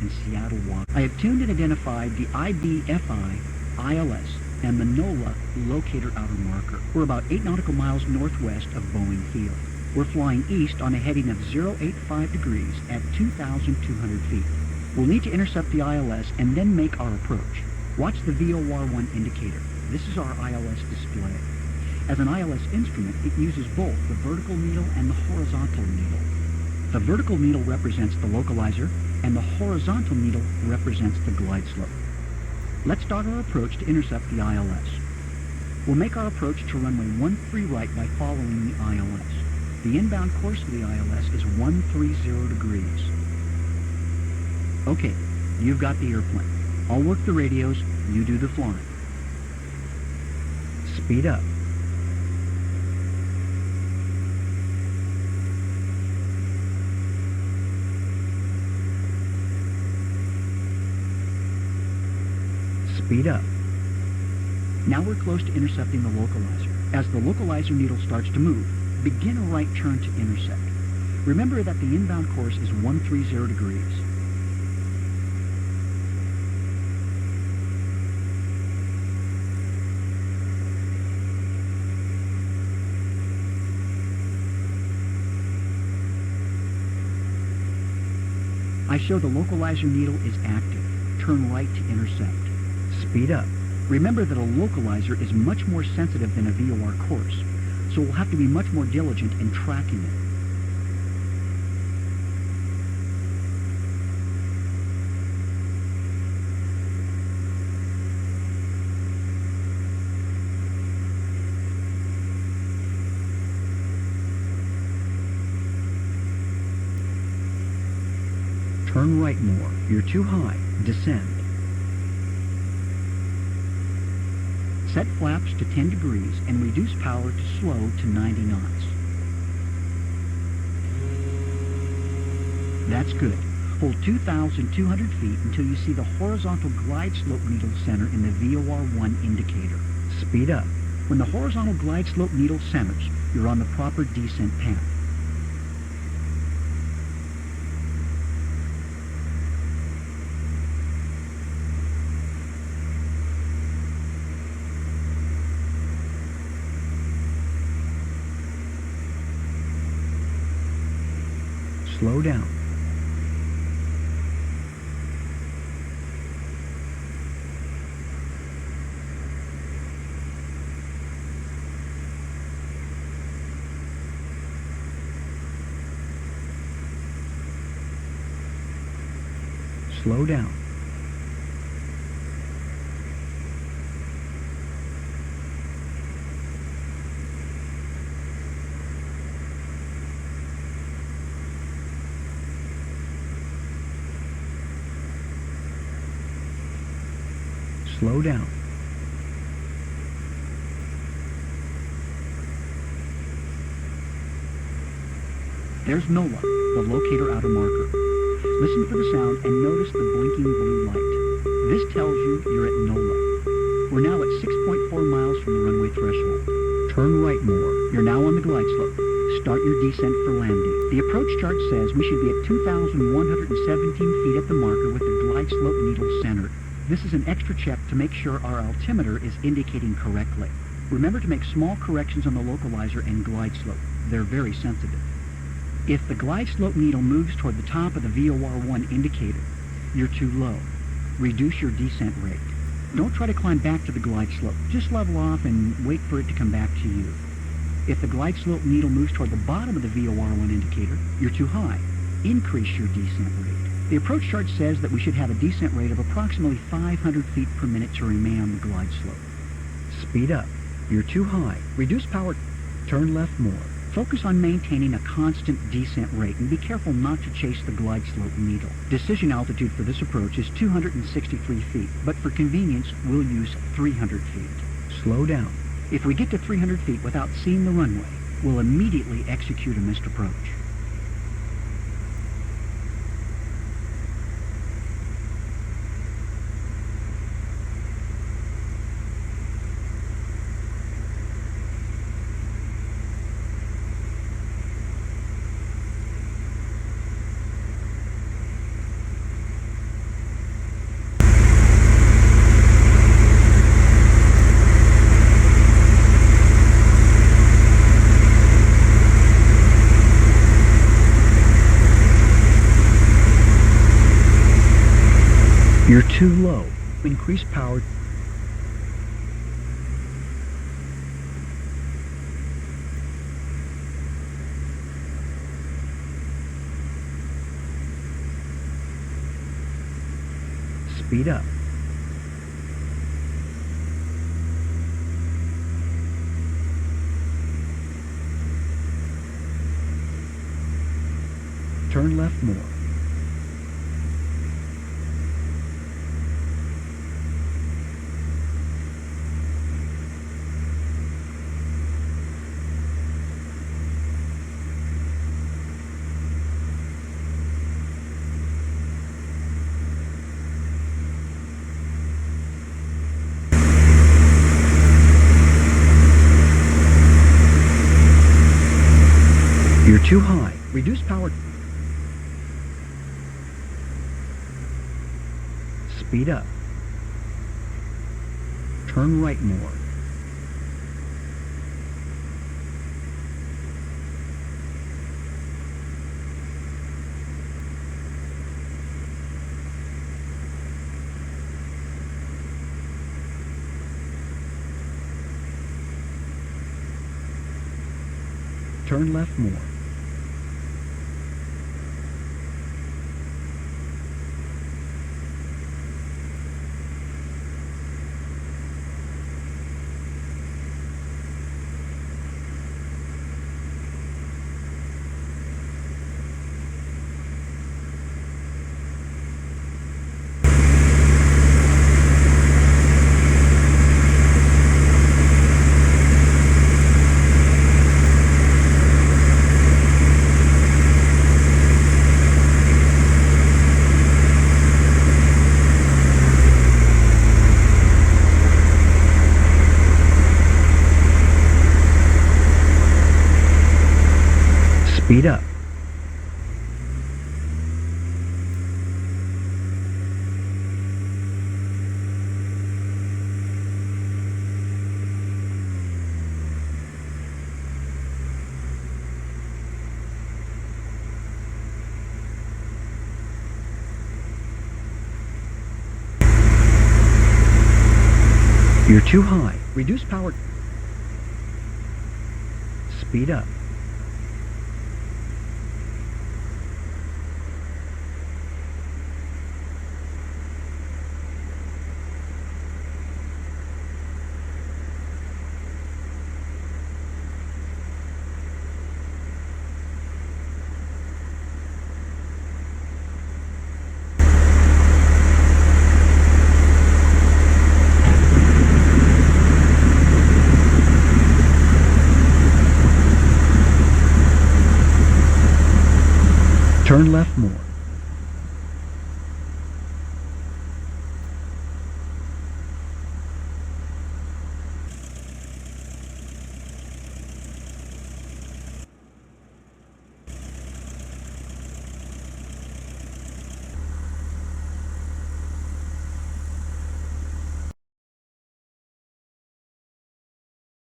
in Seattle, Washington. I have tuned and identified the IBFI, ILS, and the NOLA locator outer marker. We're about 8 nautical miles northwest of Boeing Field. We're flying east on a heading of 085 degrees at 2,200 feet. We'll need to intercept the ILS and then make our approach. Watch the VOR1 indicator. This is our ILS display. As an ILS instrument, it uses both the vertical needle and the horizontal needle. The vertical needle represents the localizer, and the horizontal needle represents the glide slope. Let's start our approach to intercept the ILS. We'll make our approach to runway 13 right by following the ILS. The inbound course of the ILS is 130 degrees. Okay, you've got the airplane. I'll work the radios, you do the flying. Speed up. Speed up. Now we're close to intercepting the localizer. As the localizer needle starts to move, begin a right turn to intercept. Remember that the inbound course is 130 degrees. I show the localizer needle is active. Turn right to intercept. Speed up. Remember that a localizer is much more sensitive than a VOR course, so we'll have to be much more diligent in tracking it. Turn right more. You're too high. Descend. Set flaps to 10 degrees and reduce power to slow to 90 knots. That's good. Hold 2,200 feet until you see the horizontal glide slope needle center in the VOR1 indicator. Speed up. When the horizontal glide slope needle centers, you're on the proper descent path. Slow down. Slow down. Slow down. There's NOLA, the locator outer marker. Listen for the sound and notice the blinking blue light. This tells you you're at NOLA. We're now at 6.4 miles from the runway threshold. Turn right more. You're now on the glide slope. Start your descent for landing. The approach chart says we should be at 2,117 feet at the marker with the glide slope needle centered. This is an extra check to make sure our altimeter is indicating correctly. Remember to make small corrections on the localizer and glide slope. They're very sensitive. If the glide slope needle moves toward the top of the VOR1 indicator, you're too low. Reduce your descent rate. Don't try to climb back to the glide slope. Just level off and wait for it to come back to you. If the glide slope needle moves toward the bottom of the VOR1 indicator, you're too high. Increase your descent rate. The approach chart says that we should have a descent rate of approximately 500 feet per minute to remain on the glide slope. Speed up. You're too high. Reduce power. Turn left more. Focus on maintaining a constant descent rate and be careful not to chase the glide slope needle. Decision altitude for this approach is 263 feet, but for convenience, we'll use 300 feet. Slow down. If we get to 300 feet without seeing the runway, we'll immediately execute a missed approach. Too low. Increase power. Speed up. Turn left more. You're too high. Reduce power. Speed up. Turn right more. Turn left more. Speed up. You're too high. Reduce power. Speed up. Turn left more.